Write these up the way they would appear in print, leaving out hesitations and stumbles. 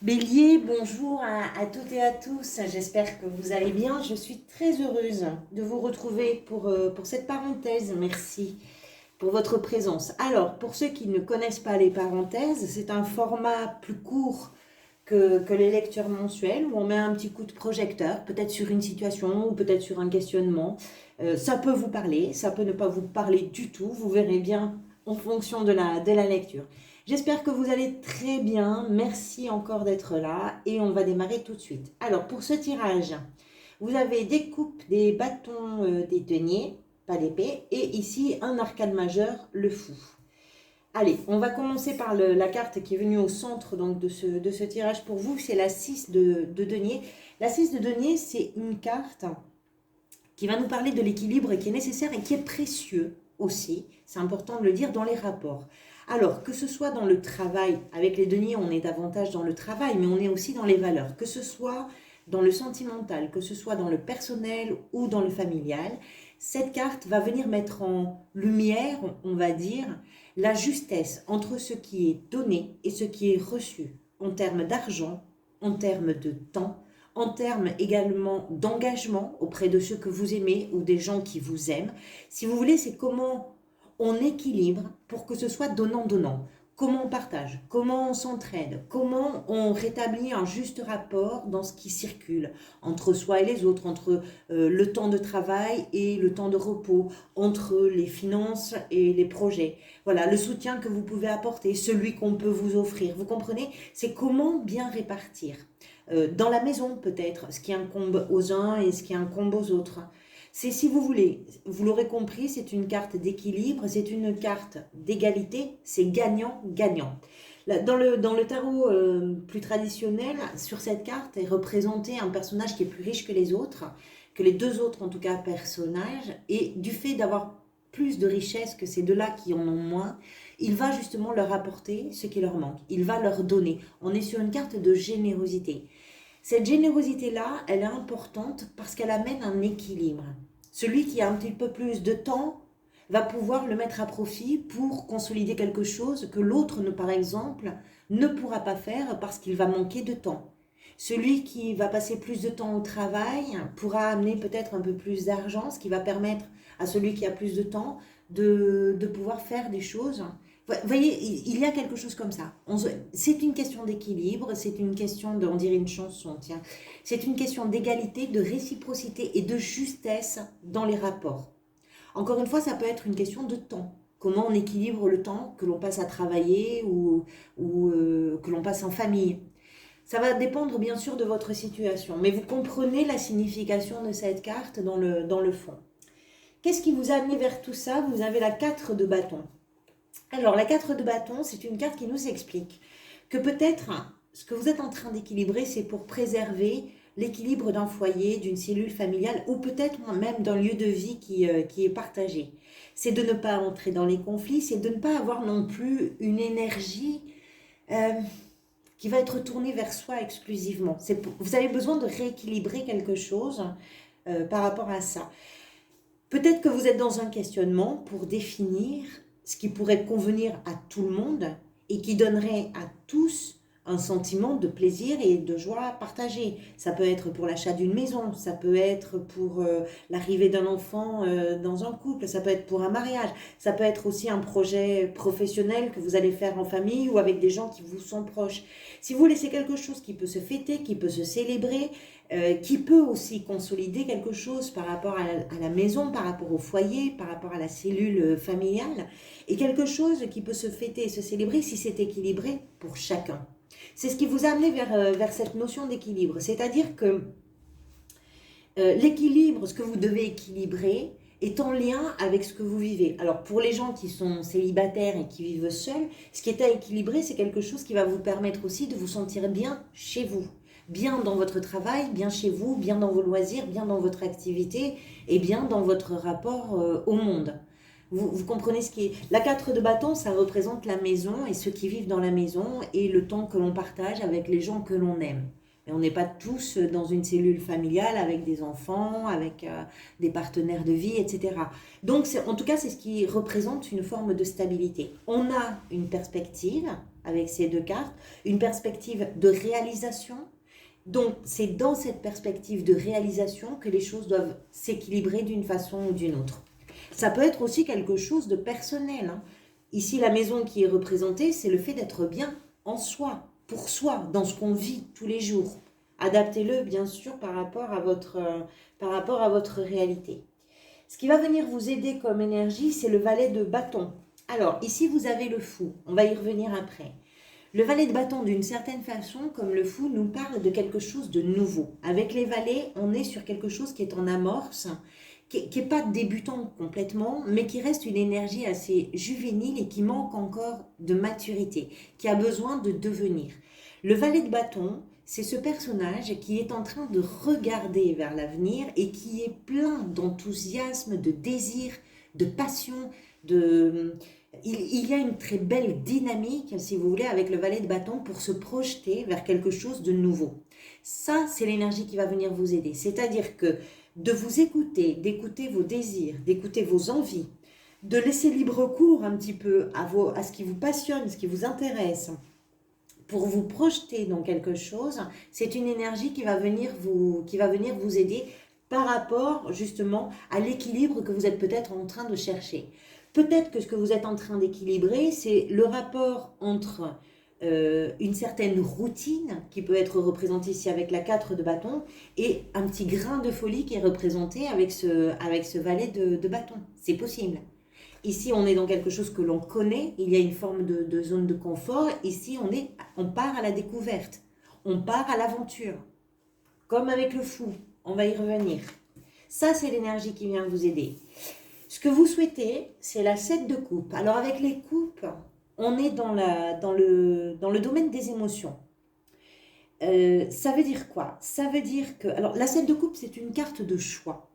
Bélier, bonjour à toutes et à tous, j'espère que vous allez bien. Je suis très heureuse de vous retrouver pour cette parenthèse. Merci pour votre présence. Alors, pour ceux qui ne connaissent pas les parenthèses, c'est un format plus court que les lectures mensuelles où on met un petit coup de projecteur, peut-être sur une situation ou peut-être sur un questionnement. Ça peut vous parler, ça peut ne pas vous parler du tout, vous verrez bien en fonction de la lecture. J'espère que vous allez très bien, merci encore d'être là et on va démarrer tout de suite. Alors pour ce tirage, vous avez des coupes, des bâtons, des deniers, pas d'épée, et ici un arcane majeur, le fou. Allez, on va commencer par la carte qui est venue au centre donc, de ce tirage pour vous, c'est la 6 de denier. La 6 de denier, c'est une carte qui va nous parler de l'équilibre qui est nécessaire et qui est précieux aussi, c'est important de le dire, dans les rapports. Alors, que ce soit dans le travail, avec les deniers, on est davantage dans le travail, mais on est aussi dans les valeurs, que ce soit dans le sentimental, que ce soit dans le personnel ou dans le familial, cette carte va venir mettre en lumière, on va dire, la justesse entre ce qui est donné et ce qui est reçu, en termes d'argent, en termes de temps, en termes également d'engagement auprès de ceux que vous aimez ou des gens qui vous aiment. Si vous voulez, c'est comment on équilibre pour que ce soit donnant-donnant. Comment on partage, comment on s'entraide, comment on rétablit un juste rapport dans ce qui circule entre soi et les autres, entre le temps de travail et le temps de repos, entre les finances et les projets. Voilà, le soutien que vous pouvez apporter, celui qu'on peut vous offrir. Vous comprenez? C'est comment bien répartir. Dans la maison peut-être, ce qui incombe aux uns et ce qui incombe aux autres. C'est, si vous voulez, vous l'aurez compris, c'est une carte d'équilibre, c'est une carte d'égalité, c'est gagnant-gagnant. Dans le tarot plus traditionnel, sur cette carte est représenté un personnage qui est plus riche que les autres, que les deux autres en tout cas personnages, et du fait d'avoir plus de richesse que ces deux-là qui en ont moins, il va justement leur apporter ce qui leur manque, il va leur donner. On est sur une carte de générosité. Cette générosité-là, elle est importante parce qu'elle amène un équilibre. Celui qui a un petit peu plus de temps va pouvoir le mettre à profit pour consolider quelque chose que l'autre, par exemple, ne pourra pas faire parce qu'il va manquer de temps. Celui qui va passer plus de temps au travail pourra amener peut-être un peu plus d'argent, ce qui va permettre à celui qui a plus de temps de pouvoir faire des choses. Vous voyez, il y a quelque chose comme ça. C'est une question d'équilibre, c'est une question on dirait une chanson, tiens. C'est une question d'égalité, de réciprocité et de justesse dans les rapports. Encore une fois, ça peut être une question de temps. Comment on équilibre le temps que l'on passe à travailler ou que l'on passe en famille. Ça va dépendre bien sûr de votre situation, mais vous comprenez la signification de cette carte dans le fond. Qu'est-ce qui vous a amené vers tout ça? Vous avez la 4 de bâton. Alors, la 4 de bâton, c'est une carte qui nous explique que peut-être ce que vous êtes en train d'équilibrer, c'est pour préserver l'équilibre d'un foyer, d'une cellule familiale ou peut-être même d'un lieu de vie qui est partagé. C'est de ne pas entrer dans les conflits, c'est de ne pas avoir non plus une énergie qui va être tournée vers soi exclusivement. Vous avez besoin de rééquilibrer quelque chose par rapport à ça. Peut-être que vous êtes dans un questionnement pour définir ce qui pourrait convenir à tout le monde et qui donnerait à tous un sentiment de plaisir et de joie partagée. Ça peut être pour l'achat d'une maison, ça peut être pour l'arrivée d'un enfant dans un couple, ça peut être pour un mariage, ça peut être aussi un projet professionnel que vous allez faire en famille ou avec des gens qui vous sont proches. Si vous laissez quelque chose qui peut se fêter, qui peut se célébrer, qui peut aussi consolider quelque chose par rapport à la maison, par rapport au foyer, par rapport à la cellule familiale, et quelque chose qui peut se fêter et se célébrer si c'est équilibré pour chacun. C'est ce qui vous a amené vers cette notion d'équilibre, c'est-à-dire que l'équilibre, ce que vous devez équilibrer, est en lien avec ce que vous vivez. Alors pour les gens qui sont célibataires et qui vivent seuls, ce qui est à équilibrer, c'est quelque chose qui va vous permettre aussi de vous sentir bien chez vous. Bien dans votre travail, bien chez vous, bien dans vos loisirs, bien dans votre activité et bien dans votre rapport au monde. Vous comprenez ce qui est... La 4 de bâton, ça représente la maison et ceux qui vivent dans la maison et le temps que l'on partage avec les gens que l'on aime. Mais on n'est pas tous dans une cellule familiale avec des enfants, avec des partenaires de vie, etc. Donc, en tout cas, c'est ce qui représente une forme de stabilité. On a une perspective avec ces deux cartes, une perspective de réalisation. Donc, c'est dans cette perspective de réalisation que les choses doivent s'équilibrer d'une façon ou d'une autre. Ça peut être aussi quelque chose de personnel, hein. Ici, la maison qui est représentée, c'est le fait d'être bien en soi, pour soi, dans ce qu'on vit tous les jours. Adaptez-le, bien sûr, par rapport à votre réalité. Ce qui va venir vous aider comme énergie, c'est le valet de bâton. Alors, ici, vous avez le fou. On va y revenir après. Le valet de bâton, d'une certaine façon, comme le fou, nous parle de quelque chose de nouveau. Avec les valets, on est sur quelque chose qui est en amorce, qui n'est pas débutant complètement, mais qui reste une énergie assez juvénile et qui manque encore de maturité, qui a besoin de devenir. Le valet de bâton, c'est ce personnage qui est en train de regarder vers l'avenir et qui est plein d'enthousiasme, de désir, de passion, il y a une très belle dynamique, si vous voulez, avec le valet de bâton pour se projeter vers quelque chose de nouveau. Ça, c'est l'énergie qui va venir vous aider. C'est-à-dire que de vous écouter, d'écouter vos désirs, d'écouter vos envies, de laisser libre cours un petit peu à ce qui vous passionne, ce qui vous intéresse, pour vous projeter dans quelque chose, c'est une énergie qui va venir vous aider par rapport justement à l'équilibre que vous êtes peut-être en train de chercher. Peut-être que ce que vous êtes en train d'équilibrer, c'est le rapport entre une certaine routine qui peut être représentée ici avec la 4 de bâton et un petit grain de folie qui est représenté avec ce valet de bâton. C'est possible. Ici, on est dans quelque chose que l'on connaît, il y a une forme de zone de confort. Ici, on part à la découverte, on part à l'aventure. Comme avec le fou, on va y revenir. Ça, c'est l'énergie qui vient vous aider. Ce que vous souhaitez, c'est la 7 de coupe. Alors, avec les coupes, on est dans le domaine des émotions. Ça veut dire quoi? Ça veut dire que... Alors, la 7 de coupe, c'est une carte de choix.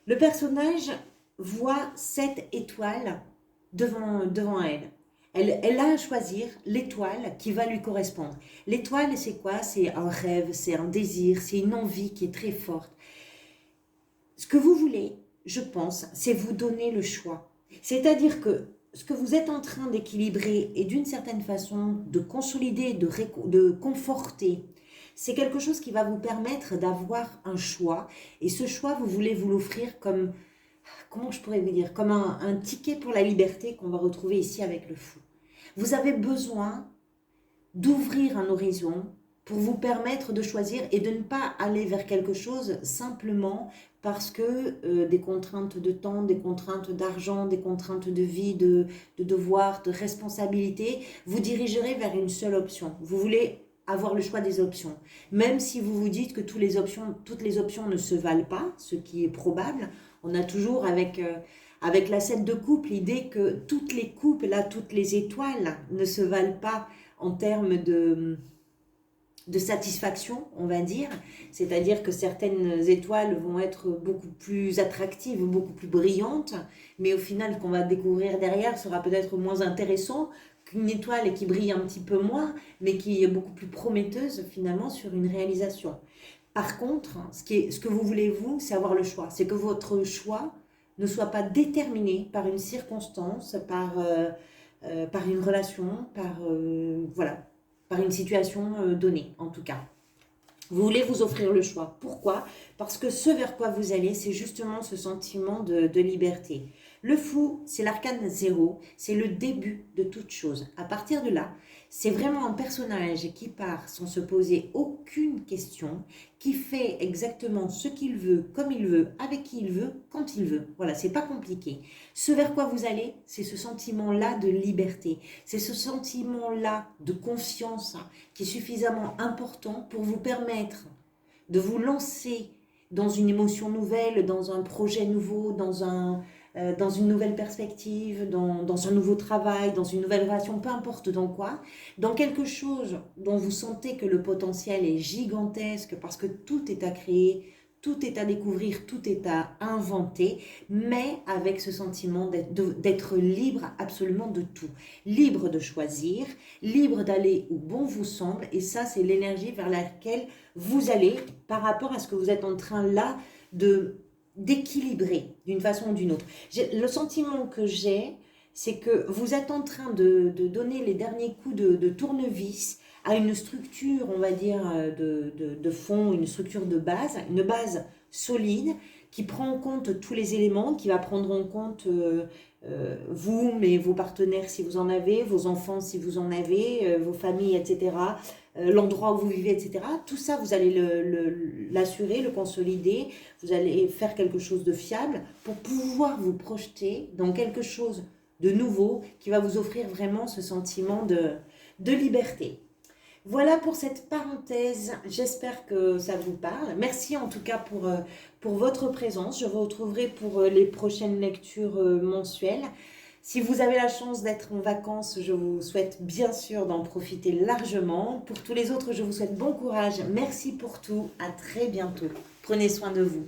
Le personnage voit 7 étoiles devant elle. Elle a à choisir l'étoile qui va lui correspondre. L'étoile, c'est quoi? C'est un rêve, c'est un désir, c'est une envie qui est très forte. Ce que vous voulez, je pense, c'est vous donner le choix. C'est-à-dire que ce que vous êtes en train d'équilibrer et d'une certaine façon de consolider, de conforter, c'est quelque chose qui va vous permettre d'avoir un choix. Et ce choix, vous voulez vous l'offrir comme, comment je pourrais vous dire, comme un ticket pour la liberté qu'on va retrouver ici avec le fou. Vous avez besoin d'ouvrir un horizon pour vous permettre de choisir et de ne pas aller vers quelque chose simplement parce que des contraintes de temps, des contraintes d'argent, des contraintes de vie, de devoirs, de responsabilités, vous dirigerez vers une seule option. Vous voulez avoir le choix des options. Même si vous vous dites que toutes les options ne se valent pas, ce qui est probable, on a toujours avec la 7 de coupe l'idée que toutes les coupes, là, toutes les étoiles ne se valent pas en termes de satisfaction, on va dire. C'est-à-dire que certaines étoiles vont être beaucoup plus attractives, beaucoup plus brillantes, mais au final, ce qu'on va découvrir derrière sera peut-être moins intéressant qu'une étoile qui brille un petit peu moins, mais qui est beaucoup plus prometteuse finalement sur une réalisation. Par contre, ce que vous voulez, vous, c'est avoir le choix. C'est que votre choix ne soit pas déterminé par une circonstance, par une relation, par une situation donnée, en tout cas. Vous voulez vous offrir le choix. Pourquoi? Parce que ce vers quoi vous allez, c'est justement ce sentiment de liberté. Le fou, c'est l'arcane 0, c'est le début de toute chose. À partir de là, c'est vraiment un personnage qui part sans se poser aucune question, qui fait exactement ce qu'il veut, comme il veut, avec qui il veut, quand il veut. Voilà, c'est pas compliqué. Ce vers quoi vous allez, c'est ce sentiment-là de liberté. C'est ce sentiment-là de confiance qui est suffisamment important pour vous permettre de vous lancer dans une émotion nouvelle, dans un projet nouveau, dans une nouvelle perspective, dans un nouveau travail, dans une nouvelle relation, peu importe dans quoi, dans quelque chose dont vous sentez que le potentiel est gigantesque parce que tout est à créer, tout est à découvrir, tout est à inventer, mais avec ce sentiment d'être libre absolument de tout. Libre de choisir, libre d'aller où bon vous semble, et ça c'est l'énergie vers laquelle vous allez par rapport à ce que vous êtes en train là d'équilibrer d'une façon ou d'une autre. Le sentiment que j'ai, c'est que vous êtes en train de donner les derniers coups de tournevis à une structure, on va dire, de fond, une structure de base, une base solide qui prend en compte tous les éléments, qui va prendre en compte vous, mais vos partenaires si vous en avez, vos enfants si vous en avez, vos familles, etc., l'endroit où vous vivez, etc. Tout ça, vous allez l'assurer, le consolider, vous allez faire quelque chose de fiable pour pouvoir vous projeter dans quelque chose de nouveau qui va vous offrir vraiment ce sentiment de liberté. Voilà pour cette parenthèse, j'espère que ça vous parle. Merci en tout cas pour votre présence. Je vous retrouverai pour les prochaines lectures mensuelles. Si vous avez la chance d'être en vacances, je vous souhaite bien sûr d'en profiter largement. Pour tous les autres, je vous souhaite bon courage. Merci pour tout. À très bientôt. Prenez soin de vous.